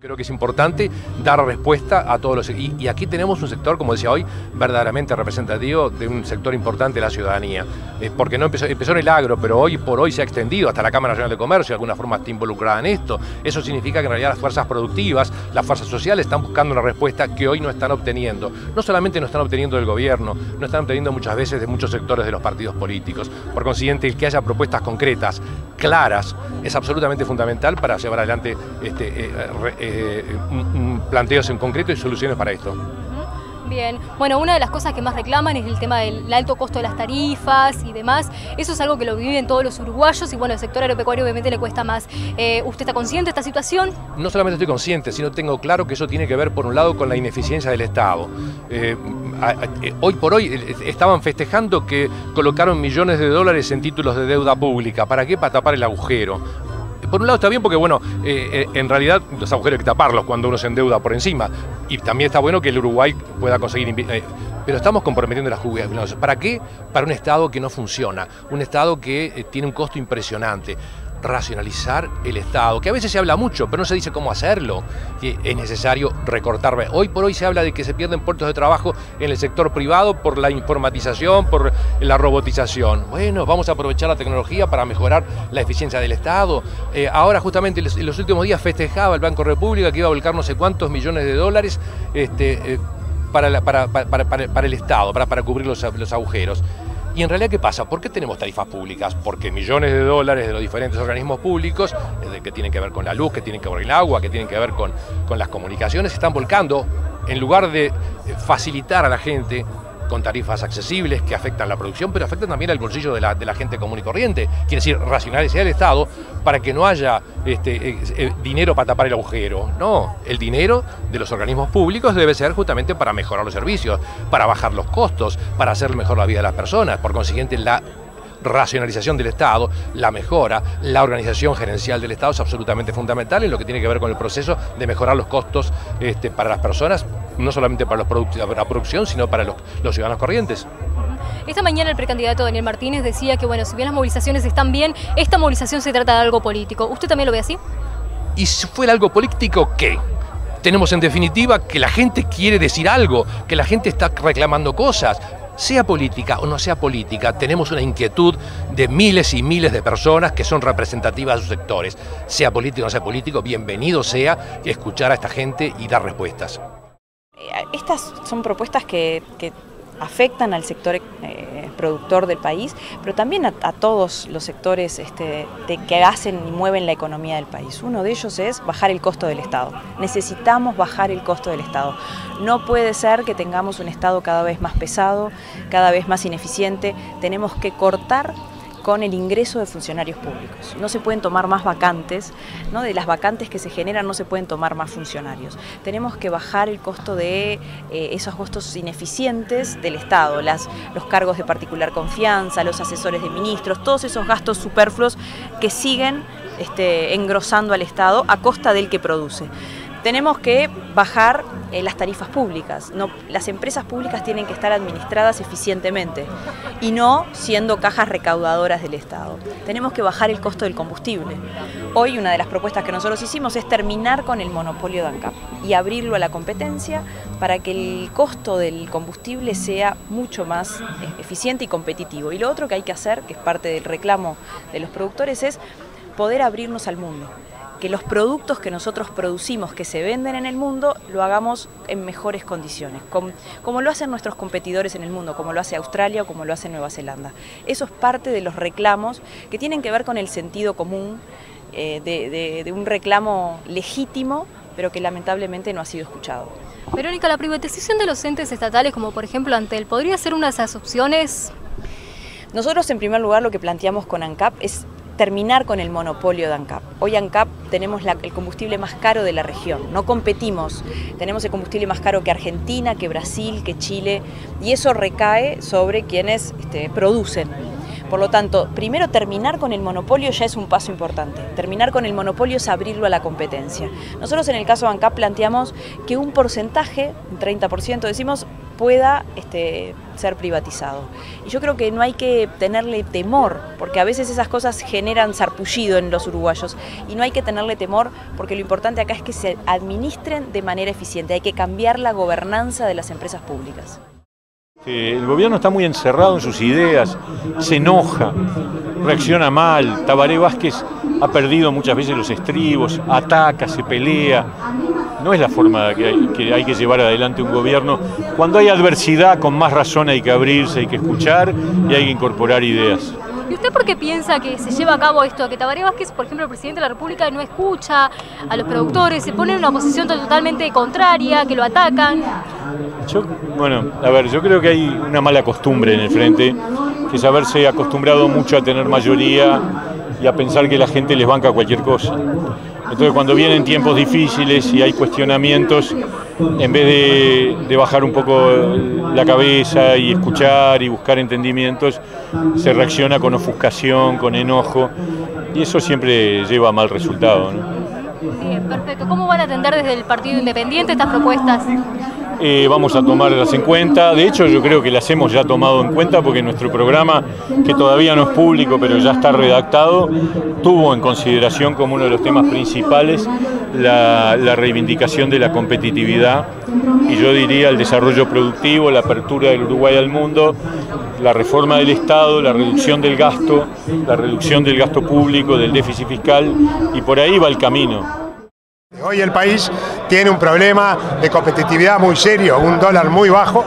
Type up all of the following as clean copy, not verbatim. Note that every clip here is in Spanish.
Creo que es importante dar respuesta a todos los... Y aquí tenemos un sector, como decía hoy, verdaderamente representativo de un sector importante de la ciudadanía. Porque no empezó en el agro, pero hoy por hoy se ha extendido hasta la Cámara Nacional de Comercio, de alguna forma está involucrada en esto. Eso significa que en realidad las fuerzas productivas, las fuerzas sociales están buscando una respuesta que hoy no están obteniendo. No solamente no están obteniendo del gobierno, no están obteniendo muchas veces de muchos sectores de los partidos políticos. Por consiguiente, el que haya propuestas concretas, claras, es absolutamente fundamental para llevar adelante planteos en concreto y soluciones para esto. Bien, bueno, una de las cosas que más reclaman es el tema del alto costo de las tarifas y demás. Eso es algo que lo viven todos los uruguayos y bueno, el sector agropecuario obviamente le cuesta más. ¿Usted está consciente de esta situación? No solamente estoy consciente, sino tengo claro que eso tiene que ver por un lado con la ineficiencia del Estado. Hoy por hoy estaban festejando que colocaron millones de dólares en títulos de deuda pública. ¿Para qué? Para tapar el agujero. Por un lado está bien porque, bueno, en realidad los agujeros hay que taparlos cuando uno se endeuda por encima. Y también está bueno que el Uruguay pueda conseguir... pero estamos comprometiendo las jubilaciones. ¿Para qué? Para un Estado que no funciona, un Estado que tiene un costo impresionante. Racionalizar el Estado, que a veces se habla mucho, pero no se dice cómo hacerlo, que es necesario recortar. Hoy por hoy se habla de que se pierden puestos de trabajo en el sector privado por la informatización, por la robotización. Bueno, vamos a aprovechar la tecnología para mejorar la eficiencia del Estado. Ahora justamente en los últimos días festejaba el Banco República que iba a volcar no sé cuántos millones de dólares para el Estado, para cubrir los agujeros. Y en realidad, ¿qué pasa? ¿Por qué tenemos tarifas públicas? Porque millones de dólares de los diferentes organismos públicos, que tienen que ver con la luz, que tienen que ver con el agua, que tienen que ver con las comunicaciones, se están volcando, en lugar de facilitar a la gente con tarifas accesibles que afectan la producción, pero afectan también al bolsillo de la gente común y corriente. Quiere decir, racionalizar el Estado para que no haya dinero para tapar el agujero. No, el dinero de los organismos públicos debe ser justamente para mejorar los servicios, para bajar los costos, para hacer mejor la vida de las personas. Por consiguiente, la racionalización del Estado, la mejora, la organización gerencial del Estado es absolutamente fundamental en lo que tiene que ver con el proceso de mejorar los costos para las personas, no solamente para la producción, sino para los ciudadanos corrientes. Esta mañana el precandidato Daniel Martínez decía que, bueno, si bien las movilizaciones están bien, esta movilización se trata de algo político. ¿Usted también lo ve así? ¿Y si fuera algo político, qué? Tenemos en definitiva que la gente quiere decir algo, que la gente está reclamando cosas. Sea política o no sea política, tenemos una inquietud de miles y miles de personas que son representativas de sus sectores. Sea político o no sea político, bienvenido sea escuchar a esta gente y dar respuestas. Estas son propuestas que afectan al sector productor del país, pero también a todos los sectores que hacen y mueven la economía del país. Uno de ellos es bajar el costo del Estado. Necesitamos bajar el costo del Estado. No puede ser que tengamos un Estado cada vez más pesado, cada vez más ineficiente. Tenemos que cortar con el ingreso de funcionarios públicos. No se pueden tomar más vacantes, ¿no? De las vacantes que se generan no se pueden tomar más funcionarios. Tenemos que bajar el costo de esos costos ineficientes del Estado, los cargos de particular confianza, los asesores de ministros, todos esos gastos superfluos que siguen engrosando al Estado a costa del que produce. Tenemos que bajar las tarifas públicas. Las empresas públicas tienen que estar administradas eficientemente y no siendo cajas recaudadoras del Estado. Tenemos que bajar el costo del combustible. Hoy una de las propuestas que nosotros hicimos es terminar con el monopolio de ANCAP y abrirlo a la competencia para que el costo del combustible sea mucho más eficiente y competitivo. Y lo otro que hay que hacer, que es parte del reclamo de los productores, es poder abrirnos al mundo. Que los productos que nosotros producimos, que se venden en el mundo, lo hagamos en mejores condiciones, como lo hacen nuestros competidores en el mundo, como lo hace Australia o como lo hace Nueva Zelanda. Eso es parte de los reclamos que tienen que ver con el sentido común, de un reclamo legítimo, pero que lamentablemente no ha sido escuchado. Verónica, la privatización de los entes estatales, como por ejemplo Antel, ¿podría ser una de esas opciones? Nosotros, en primer lugar, lo que planteamos con ANCAP es terminar con el monopolio de ANCAP. Hoy ANCAP tenemos el combustible más caro de la región, no competimos, tenemos el combustible más caro que Argentina, que Brasil, que Chile, y eso recae sobre quienes producen. Por lo tanto, primero terminar con el monopolio ya es un paso importante. Terminar con el monopolio es abrirlo a la competencia. Nosotros en el caso de ANCAP planteamos que un porcentaje, un 30%, decimos, pueda ser privatizado. Y yo creo que no hay que tenerle temor, porque a veces esas cosas generan sarpullido en los uruguayos, y no hay que tenerle temor porque lo importante acá es que se administren de manera eficiente, hay que cambiar la gobernanza de las empresas públicas. El gobierno está muy encerrado en sus ideas, se enoja, reacciona mal. Tabaré Vázquez ha perdido muchas veces los estribos, ataca, se pelea. No es la forma que hay que llevar adelante un gobierno. Cuando hay adversidad, con más razón hay que abrirse, hay que escuchar y hay que incorporar ideas. ¿Y usted por qué piensa que se lleva a cabo esto? Que Tabaré Vázquez, por ejemplo, el presidente de la República, no escucha a los productores, se pone en una posición totalmente contraria, que lo atacan. Yo creo que hay una mala costumbre en el frente, que es haberse acostumbrado mucho a tener mayoría y a pensar que la gente les banca cualquier cosa. Entonces, cuando vienen tiempos difíciles y hay cuestionamientos, en vez de bajar un poco la cabeza y escuchar y buscar entendimientos, se reacciona con ofuscación, con enojo, y eso siempre lleva a mal resultado, ¿no? Bien, perfecto. ¿Cómo van a atender desde el Partido Independiente estas propuestas? Vamos a tomarlas en cuenta. De hecho, yo creo que las hemos ya tomado en cuenta porque nuestro programa, que todavía no es público pero ya está redactado, tuvo en consideración como uno de los temas principales la reivindicación de la competitividad y yo diría el desarrollo productivo, la apertura del Uruguay al mundo, la reforma del Estado, la reducción del gasto público, del déficit fiscal, y por ahí va el camino. Hoy el país tiene un problema de competitividad muy serio, un dólar muy bajo,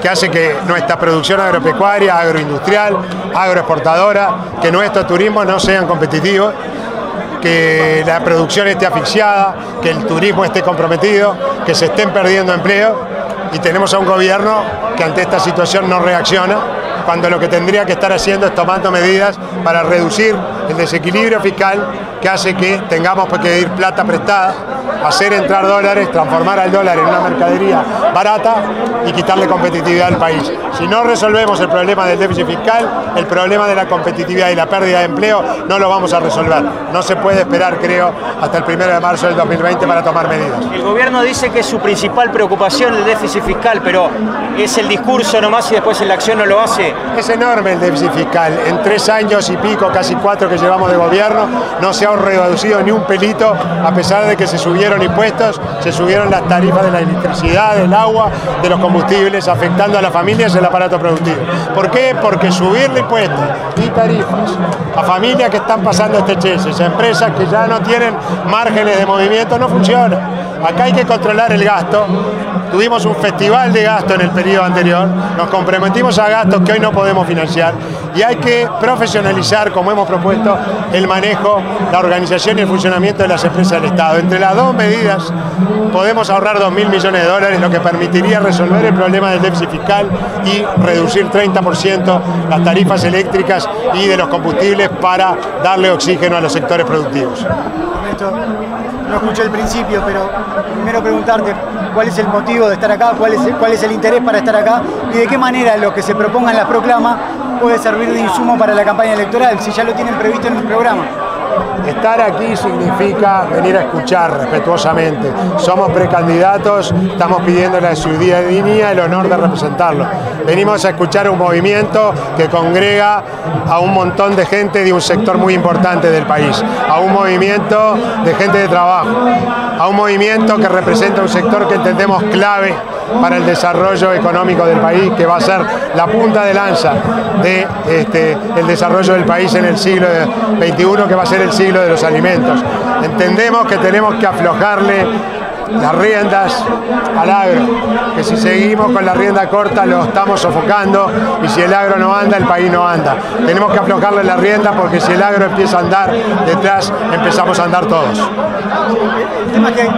que hace que nuestra producción agropecuaria, agroindustrial, agroexportadora, que nuestro turismo no sean competitivos, que la producción esté asfixiada, que el turismo esté comprometido, que se estén perdiendo empleo, y tenemos a un gobierno que ante esta situación no reacciona, cuando lo que tendría que estar haciendo es tomando medidas para reducir el desequilibrio fiscal que hace que tengamos que pedir plata prestada, hacer entrar dólares, transformar al dólar en una mercadería barata y quitarle competitividad al país. Si no resolvemos el problema del déficit fiscal, el problema de la competitividad y la pérdida de empleo no lo vamos a resolver. No se puede esperar, creo, hasta el 1 de marzo del 2020 para tomar medidas. El gobierno dice que es su principal preocupación el déficit fiscal, pero es el discurso nomás y después en la acción no lo hace. Es enorme el déficit fiscal. En 3 años y pico, casi 4 que llevamos de gobierno, no se ha reducido ni un pelito, a pesar de que se subieron impuestos, se subieron las tarifas de la electricidad, del agua, de los combustibles, afectando a las familias y el aparato productivo. ¿Por qué? Porque subirle impuestos y tarifas a familias que están pasando estrecheces, a empresas que ya no tienen márgenes de movimiento, no funciona. Acá hay que controlar el gasto. Tuvimos un festival de gasto en el periodo anterior, nos comprometimos a gastos que hoy no podemos financiar y hay que profesionalizar, como hemos propuesto, el manejo, la organización y el funcionamiento de las empresas del Estado. Entre las dos medidas podemos ahorrar 2.000 millones de dólares, lo que permitiría resolver el problema del déficit fiscal y reducir 30% las tarifas eléctricas y de los combustibles para darle oxígeno a los sectores productivos. No escuché el principio, pero primero preguntarte cuál es el motivo de estar acá, cuál es el interés para estar acá y de qué manera lo que se proponga en la proclama puede servir de insumo para la campaña electoral, si ya lo tienen previsto en el programa. Estar aquí significa venir a escuchar respetuosamente. Somos precandidatos, estamos pidiendo la ciudadanía el honor de representarlo. Venimos a escuchar un movimiento que congrega a un montón de gente de un sector muy importante del país, a un movimiento de gente de trabajo, a un movimiento que representa un sector que entendemos clave para el desarrollo económico del país, que va a ser la punta de lanza del desarrollo del país en el siglo XXI, que va a ser el siglo de los alimentos. Entendemos que tenemos que aflojarle las riendas al agro, que si seguimos con la rienda corta lo estamos sofocando y si el agro no anda, el país no anda. Tenemos que aflojarle la rienda porque si el agro empieza a andar, detrás empezamos a andar todos. El tema es que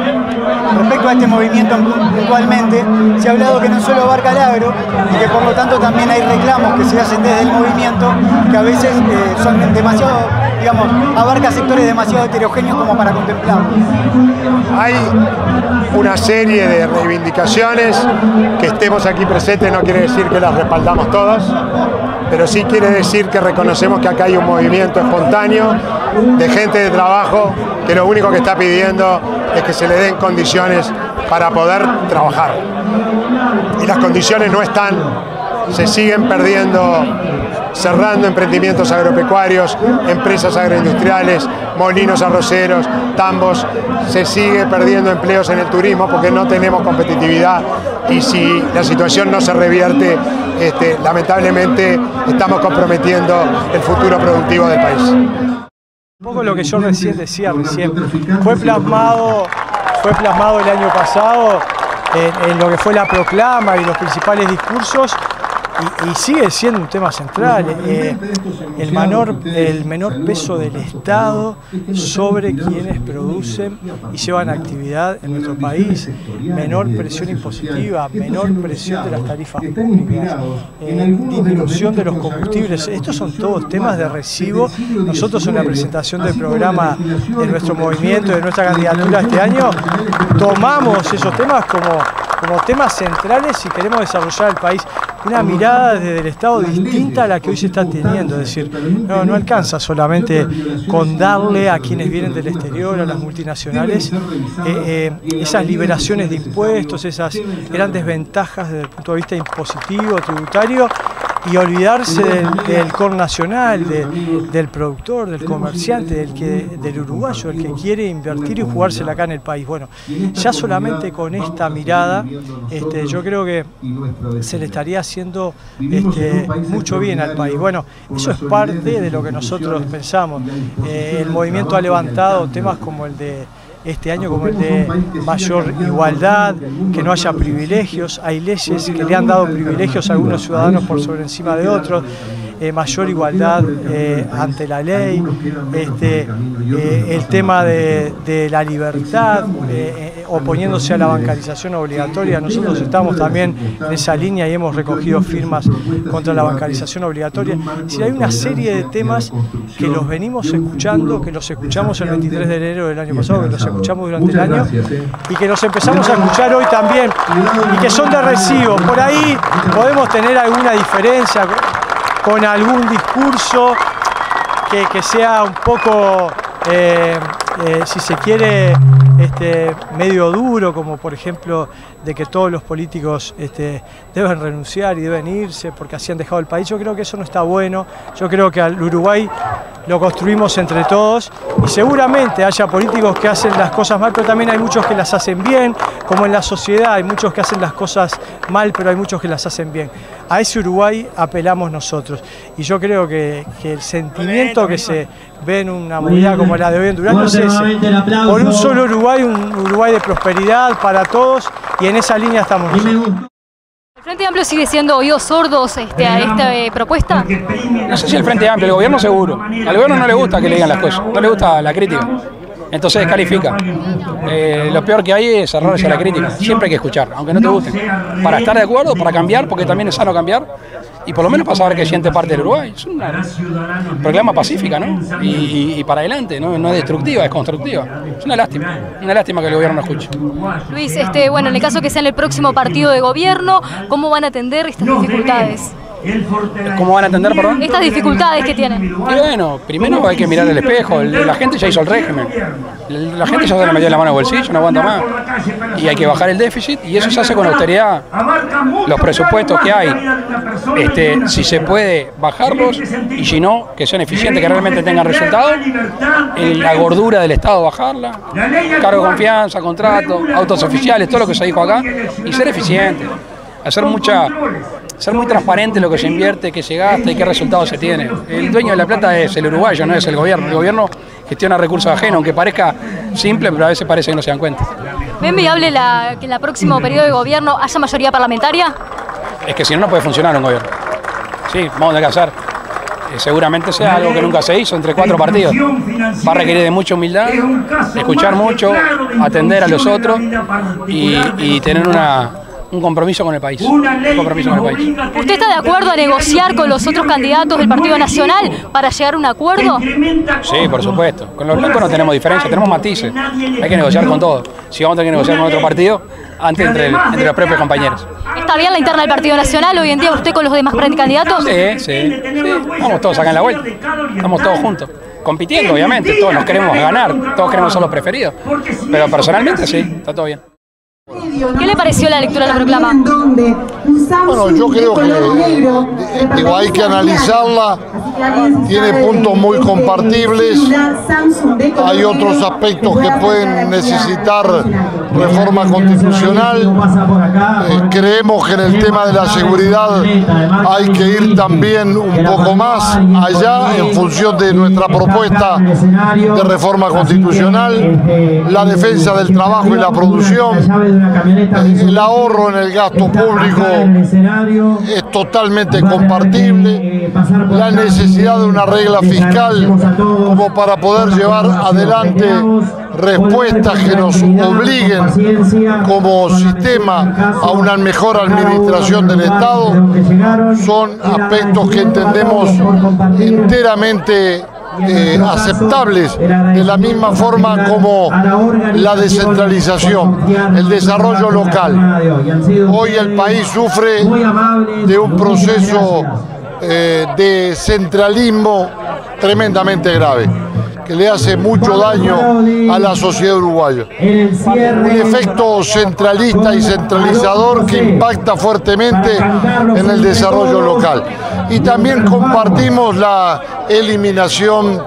respecto a este movimiento puntualmente, se ha hablado que no solo abarca el agro y que por lo tanto también hay reclamos que se hacen desde el movimiento que a veces son demasiado, digamos, abarca sectores demasiado heterogéneos como para contemplar. Hay una serie de reivindicaciones, que estemos aquí presentes no quiere decir que las respaldamos todas, pero sí quiere decir que reconocemos que acá hay un movimiento espontáneo de gente de trabajo que lo único que está pidiendo es que se le den condiciones para poder trabajar. Y las condiciones no están, se siguen perdiendo, cerrando emprendimientos agropecuarios, empresas agroindustriales, molinos arroceros, tambos, se sigue perdiendo empleos en el turismo porque no tenemos competitividad y si la situación no se revierte, lamentablemente estamos comprometiendo el futuro productivo del país. Un poco lo que yo decía recién, fue plasmado el año pasado en lo que fue la proclama y los principales discursos y sigue siendo un tema central, el menor peso del Estado sobre quienes producen y llevan actividad en nuestro país, menor presión impositiva, menor presión de las tarifas públicas, disminución de los combustibles. Estos son todos temas de recibo. Nosotros en la presentación del programa de nuestro movimiento, de nuestra candidatura este año, tomamos esos temas como temas centrales si queremos desarrollar el país. Una mirada desde el Estado distinta a la que hoy se está teniendo, es decir, no alcanza solamente con darle a quienes vienen del exterior, a las multinacionales, esas liberaciones de impuestos, esas grandes ventajas desde el punto de vista impositivo, tributario, y olvidarse del core nacional, del productor, del comerciante, del uruguayo, el que quiere invertir y jugársela acá en el país. Bueno, ya solamente con esta mirada, yo creo que se le estaría haciendo mucho bien al país. Bueno, eso es parte de lo que nosotros pensamos. El movimiento ha levantado temas como el de este año, como el de mayor igualdad, que no haya privilegios. Hay leyes que le han dado privilegios a algunos ciudadanos por sobre encima de otros. Mayor igualdad ante la ley, el tema de la libertad, oponiéndose a la bancarización obligatoria. Nosotros estamos también en esa línea y hemos recogido firmas contra la bancarización obligatoria. Es decir, hay una serie de temas que los venimos escuchando, que los escuchamos el 23 de enero del año pasado, que los escuchamos durante el año y que los empezamos a escuchar hoy también y que son de recibo. Por ahí podemos tener alguna diferencia con algún discurso que sea un poco, si se quiere, medio duro, como por ejemplo de que todos los políticos deben renunciar y deben irse porque así han dejado el país. Yo creo que eso no está bueno. Yo creo que al Uruguay lo construimos entre todos y seguramente haya políticos que hacen las cosas mal, pero también hay muchos que las hacen bien, como en la sociedad hay muchos que hacen las cosas mal, pero hay muchos que las hacen bien. A ese Uruguay apelamos nosotros y yo creo que el sentimiento que se ve en una movida como la de hoy en Durazno es ese, por un solo Uruguay, un Uruguay de prosperidad para todos, y en esa línea estamos nosotros. ¿El Frente Amplio sigue siendo oídos sordos a esta propuesta? No sé si el Frente Amplio, el gobierno seguro. Al gobierno no le gusta que le digan las cosas, no le gusta la crítica. Entonces descalifica. Lo peor que hay es cerrarse a la crítica. Siempre hay que escuchar, aunque no te guste. Para estar de acuerdo, para cambiar, porque también es sano cambiar. Y por lo menos para saber que siente parte del Uruguay. Es una proclama pacífica, ¿no? Y para adelante, ¿no? No es destructiva, es constructiva. Es una lástima que el gobierno no escuche. Luis, bueno, en el caso que sea en el próximo partido de gobierno, ¿cómo van a atender estas dificultades? ¿Cómo van a atender, perdón? Estas dificultades que tienen. Y bueno, primero hay que mirar el espejo. La gente ya hizo el régimen. La gente ya se le metió la mano en el bolsillo, no aguanta más. Y hay que bajar el déficit y eso se hace con austeridad. Los presupuestos que hay, si se puede bajarlos y si no, que sean eficientes, que realmente tengan resultados. La gordura del Estado bajarla. Cargo de confianza, contrato, autos oficiales, todo lo que se dijo acá. Y ser eficiente. Ser muy transparente lo que se invierte, qué se gasta y qué resultados se tiene. El dueño de la plata es el uruguayo, no es el gobierno. El gobierno gestiona recursos ajenos, aunque parezca simple, pero a veces parece que no se dan cuenta. ¿Ven viable que en el próximo periodo de gobierno haya mayoría parlamentaria? Es que si no, no puede funcionar un gobierno. Sí, vamos a tener que hacer. Seguramente sea algo que nunca se hizo entre 4 partidos. Va a requerir de mucha humildad, escuchar mucho, atender a los otros y tener un compromiso con el país. ¿Usted está de acuerdo a negociar con los otros candidatos del Partido Nacional para llegar a un acuerdo? Sí, por supuesto. Con los blancos no tenemos diferencia, tenemos matices. Hay que negociar con todos. Si vamos a tener que negociar con otro partido, antes entre los propios compañeros. ¿Está bien la interna del Partido Nacional hoy en día usted con los demás candidatos? Sí. Vamos todos acá en la vuelta. Estamos todos juntos. Compitiendo, obviamente. Todos nos queremos ganar. Todos queremos ser los preferidos. Pero personalmente sí, está todo bien. ¿Qué le pareció la lectura de la proclama? Bueno, yo creo que hay que analizarla, tiene puntos muy compartibles, hay otros aspectos que pueden necesitar reforma constitucional, creemos que en el tema de la seguridad hay que ir también un poco más allá en función de nuestra propuesta de reforma constitucional, la defensa del trabajo y la producción, el ahorro en el gasto público es totalmente compartible, la necesidad de una regla fiscal como para poder llevar adelante respuestas que nos obliguen como sistema a una mejor administración del Estado, son aspectos que entendemos enteramente aceptables, de la misma forma como la descentralización, el desarrollo local. Hoy el país sufre de un proceso de centralismo tremendamente grave, que le hace mucho daño a la sociedad uruguaya. Un efecto centralista y centralizador que impacta fuertemente en el desarrollo local. Y también compartimos la eliminación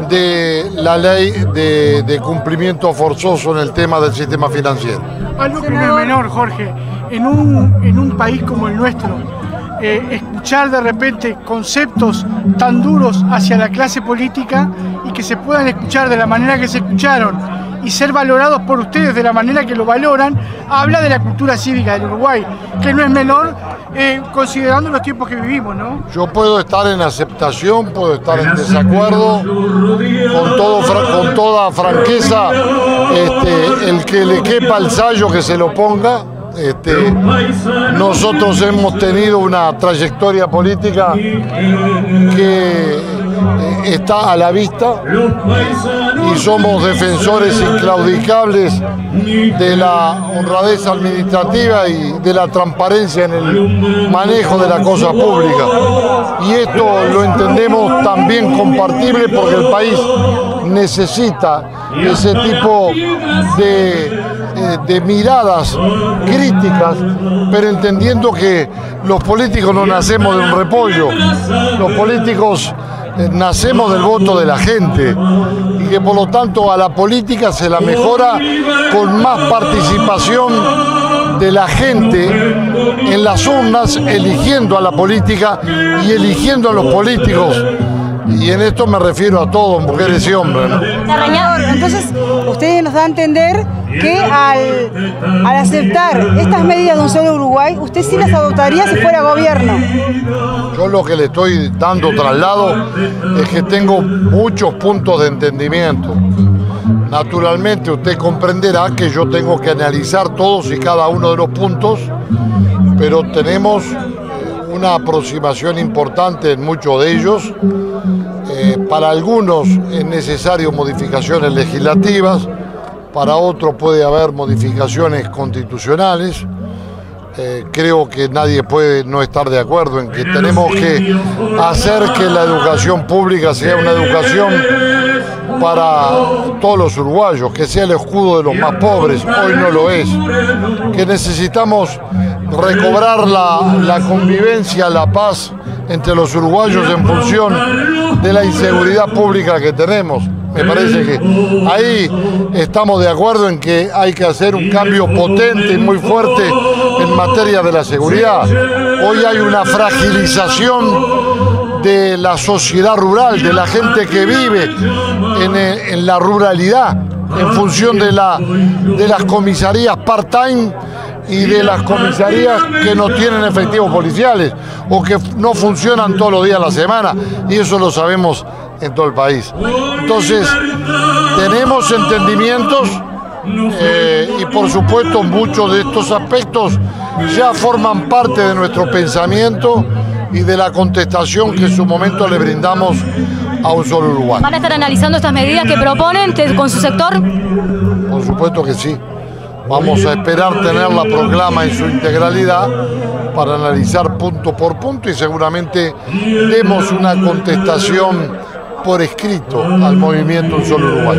de la ley de cumplimiento forzoso en el tema del sistema financiero. Algo que no es menor, Jorge, en un país como el nuestro, escuchar de repente conceptos tan duros hacia la clase política y que se puedan escuchar de la manera que se escucharon y ser valorados por ustedes de la manera que lo valoran, habla de la cultura cívica del Uruguay, que no es menor considerando los tiempos que vivimos, ¿no? Yo puedo estar en aceptación, puedo estar en desacuerdo, con toda franqueza, el que le quepa el sayo que se lo ponga. Nosotros hemos tenido una trayectoria política que está a la vista y somos defensores inclaudicables de la honradez administrativa y de la transparencia en el manejo de la cosa pública. Y esto lo entendemos también compartible porque el país necesita ese tipo de miradas críticas, pero entendiendo que los políticos no nacemos de un repollo, los políticos nacemos del voto de la gente y que por lo tanto a la política se la mejora con más participación de la gente en las urnas, eligiendo a la política y eligiendo a los políticos. Y en esto me refiero a todos, mujeres y hombres, ¿no? Entonces, usted nos da a entender que al aceptar estas medidas de un solo Uruguay, usted sí las adoptaría si fuera gobierno. Yo lo que le estoy dando traslado es que tengo muchos puntos de entendimiento. Naturalmente usted comprenderá que yo tengo que analizar todos y cada uno de los puntos, pero tenemos una aproximación importante en muchos de ellos. Para algunos es necesario modificaciones legislativas, para otros puede haber modificaciones constitucionales. Creo que nadie puede no estar de acuerdo en que tenemos que hacer que la educación pública sea una educación para todos los uruguayos, que sea el escudo de los más pobres. Hoy no lo es, que necesitamos recobrar la convivencia, la paz entre los uruguayos en función de la inseguridad pública que tenemos. Me parece que ahí estamos de acuerdo en que hay que hacer un cambio potente y muy fuerte en materia de la seguridad. Hoy hay una fragilización de la sociedad rural, de la gente que vive en la ruralidad, en función de las comisarías part-time y de las comisarías que no tienen efectivos policiales o que no funcionan todos los días de la semana, y eso lo sabemos en todo el país. Entonces, tenemos entendimientos y por supuesto muchos de estos aspectos ya forman parte de nuestro pensamiento y de la contestación que en su momento le brindamos a un solo Uruguay. ¿Van a estar analizando estas medidas que proponen con su sector? Por supuesto que sí. Vamos a esperar tener la proclama en su integralidad para analizar punto por punto y seguramente demos una contestación por escrito al movimiento Un Solo Uruguay.